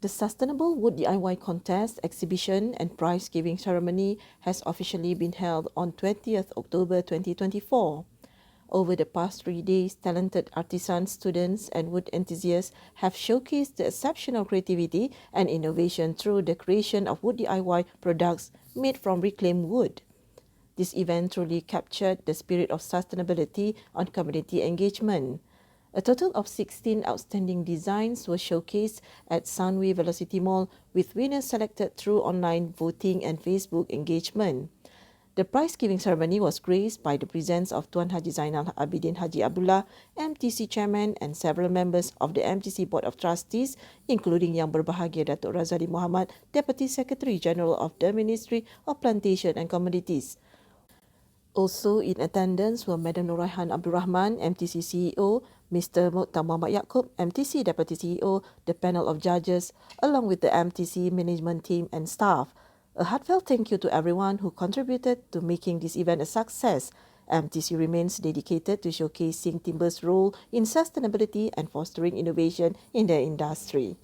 The Sustainable Wood DIY Contest, Exhibition and Prize Giving Ceremony has officially been held on 20th October 2024. Over the past 3 days, talented artisans, students and wood enthusiasts have showcased the exceptional creativity and innovation through the creation of wood DIY products made from reclaimed wood. This event truly captured the spirit of sustainability and community engagement. A total of 16 outstanding designs were showcased at Sunway Velocity Mall, with winners selected through online voting and Facebook engagement. The prize-giving ceremony was graced by the presence of Tuan Haji Zainal Abidin Haji Abdullah, MTC Chairman, and several members of the MTC Board of Trustees, including Yang Berbahagia Datuk Razali Muhammad, Deputy Secretary General of the Ministry of Plantation and Commodities. Also in attendance were Madam Nuraihan Abdul Rahman, MTC CEO, Mr. Mokhtar Muhammad Yaakob, MTC Deputy CEO, the panel of judges, along with the MTC management team and staff. A heartfelt thank you to everyone who contributed to making this event a success. MTC remains dedicated to showcasing timber's role in sustainability and fostering innovation in the industry.